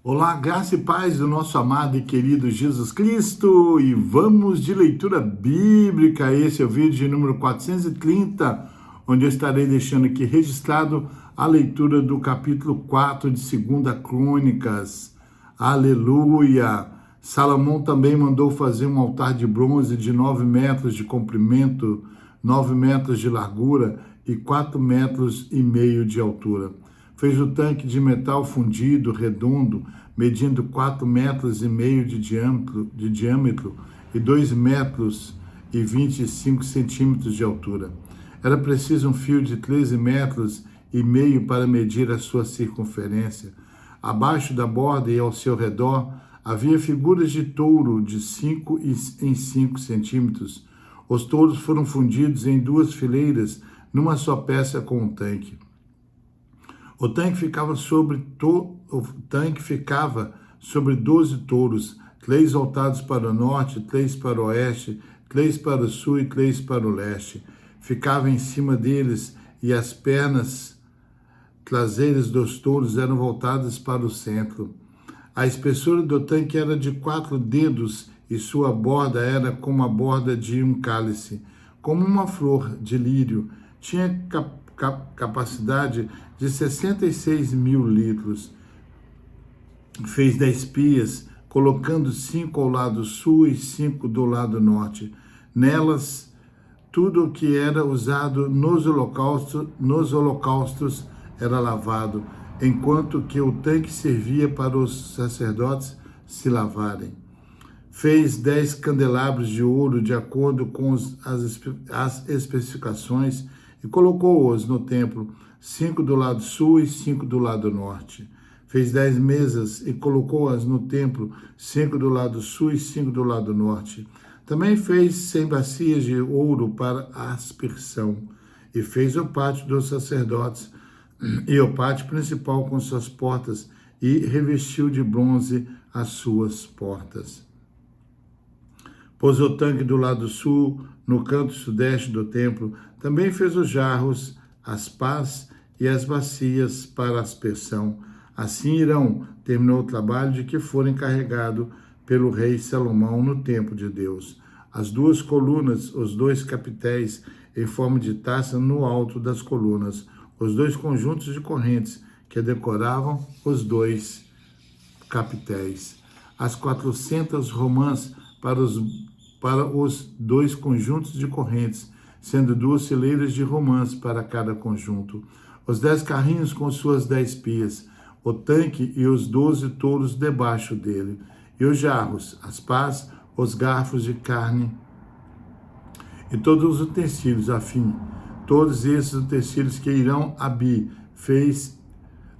Olá, graça e paz do nosso amado e querido Jesus Cristo, e vamos de leitura bíblica. Esse é o vídeo de número 430, onde eu estarei deixando aqui registrado a leitura do capítulo 4 de 2 Crônicas. Aleluia! Salomão também mandou fazer um altar de bronze de 9 metros de comprimento, 9 metros de largura e 4,5 metros de altura. Fez o tanque de metal fundido, redondo, medindo 4,5 metros de diâmetro e 2,25 metros de altura. Era preciso um fio de 13,5 metros para medir a sua circunferência. Abaixo da borda e ao seu redor havia figuras de touro de 5 em 5 centímetros. Os touros foram fundidos em 2 fileiras, numa só peça com o tanque. O tanque ficava sobre 12 touros, 3 voltados para o norte, 3 para o oeste, 3 para o sul e 3 para o leste. Ficava em cima deles e as pernas traseiras dos touros eram voltadas para o centro. A espessura do tanque era de 4 dedos e sua borda era como a borda de um cálice, como uma flor de lírio. Tinha capacidade de 66 mil litros. Fez 10 pias, colocando 5 ao lado sul e 5 do lado norte. Nelas, tudo o que era usado nos holocaustos era lavado, enquanto que o tanque servia para os sacerdotes se lavarem. Fez 10 candelabros de ouro de acordo com as especificações e colocou-os no templo, 5 do lado sul e 5 do lado norte. Fez 10 mesas e colocou-as no templo, 5 do lado sul e 5 do lado norte. Também fez 100 bacias de ouro para a aspersão, e fez o pátio dos sacerdotes e o pátio principal com suas portas, e revestiu de bronze as suas portas. Pôs o tanque do lado sul, no canto sudeste do templo. Também fez os jarros, as pás e as bacias para aspersão. Assim Irão terminou o trabalho de que fora encarregado pelo rei Salomão no templo de Deus. As 2 colunas, os 2 capitéis em forma de taça no alto das colunas, os 2 conjuntos de correntes que decoravam os 2 capitéis, as 400 romãs para os 2 conjuntos de correntes, sendo 2 fileiras de romãs para cada conjunto, os 10 carrinhos com suas 10 pias, o tanque e os 12 touros debaixo dele, e os jarros, as pás, os garfos de carne e todos os utensílios, afim. Todos esses utensílios que Irão-Abi fez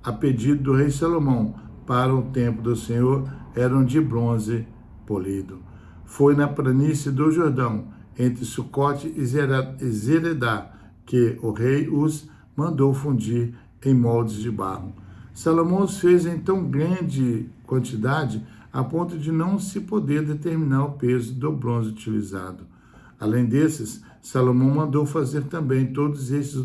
a pedido do rei Salomão para o templo do Senhor eram de bronze polido. Foi na planície do Jordão, entre Sucote e Zeredá, que o rei os mandou fundir em moldes de barro. Salomão os fez em tão grande quantidade, a ponto de não se poder determinar o peso do bronze utilizado. Além desses, Salomão mandou fazer também todos esses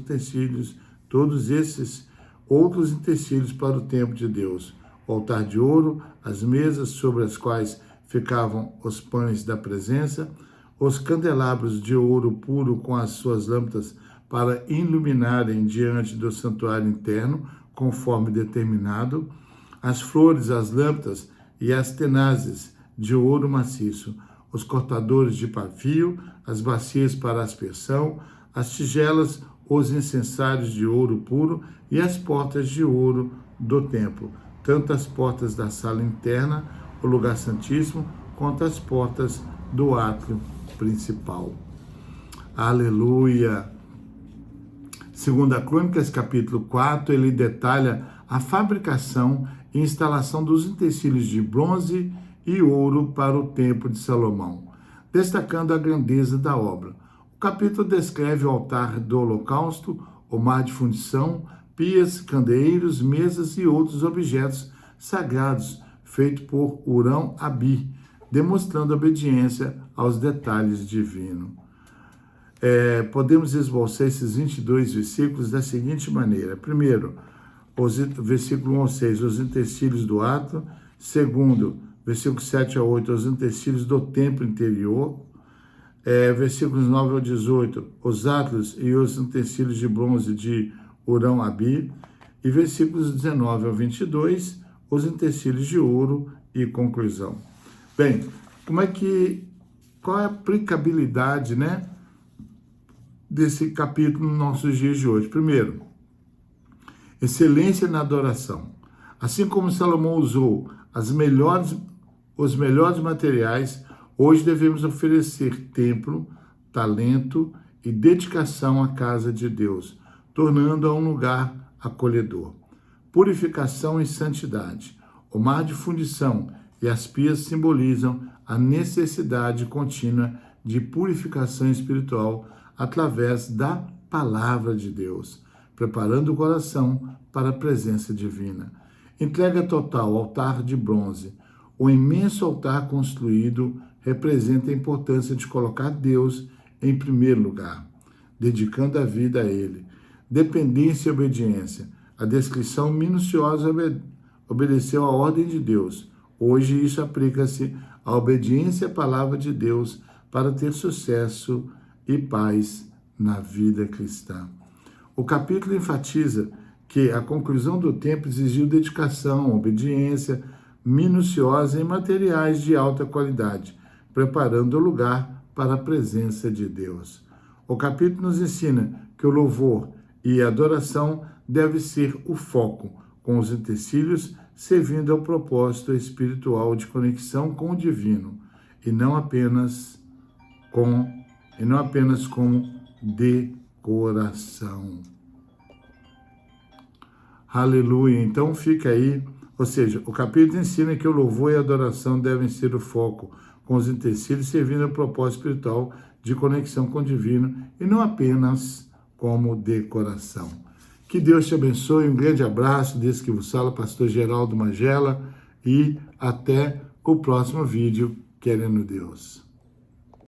outros utensílios para o templo de Deus: o altar de ouro, as mesas sobre as quais ficavam os pães da presença, os candelabros de ouro puro com as suas lâmpadas para iluminarem diante do santuário interno, conforme determinado, as flores, as lâmpadas e as tenazes de ouro maciço, os cortadores de pavio, as bacias para aspersão, as tigelas, os incensários de ouro puro e as portas de ouro do templo, tanto as portas da sala interna, o lugar santíssimo, quanto as portas do átrio principal. Aleluia! 2 Crônicas, capítulo 4, ele detalha a fabricação e instalação dos utensílios de bronze e ouro para o templo de Salomão, destacando a grandeza da obra. O capítulo descreve o altar do holocausto, o mar de fundição, pias, candeeiros, mesas e outros objetos sagrados, feito por Irão-Abi, demonstrando obediência aos detalhes divinos. Podemos esboçar esses 22 versículos da seguinte maneira. Primeiro, versículo 1 ao 6, os utensílios do ato, Segundo, versículos 7 a 8, os utensílios do templo interior. Versículos 9 ao 18, os átrios e os utensílios de bronze de Urão-Abi. E versículos 19 ao 22, os utensílios de ouro e conclusão. Bem, qual é a aplicabilidade, né, desse capítulo nos nossos dias de hoje? Primeiro, excelência na adoração. Assim como Salomão usou os melhores materiais, hoje devemos oferecer templo, talento e dedicação à casa de Deus, tornando-a um lugar acolhedor. Purificação e santidade. O mar de fundição e as pias simbolizam a necessidade contínua de purificação espiritual através da palavra de Deus, preparando o coração para a presença divina. Entrega total, altar de bronze. O imenso altar construído representa a importância de colocar Deus em primeiro lugar, dedicando a vida a Ele. Dependência e obediência. A descrição minuciosa obedeceu à ordem de Deus. Hoje isso aplica-se à obediência à palavra de Deus para ter sucesso e paz na vida cristã. O capítulo enfatiza que a conclusão do templo exigiu dedicação, obediência minuciosa em materiais de alta qualidade, preparando o lugar para a presença de Deus. O capítulo nos ensina que o louvor e a adoração deve ser o foco, com os utensílios servindo ao propósito espiritual de conexão com o divino, e não apenas como decoração. Aleluia! Então fica aí, ou seja, o capítulo ensina que o louvor e a adoração devem ser o foco, com os utensílios servindo ao propósito espiritual de conexão com o divino e não apenas como decoração. Que Deus te abençoe, um grande abraço, desse que vos fala, pastor Geraldo Magela, e até o próximo vídeo, querendo Deus.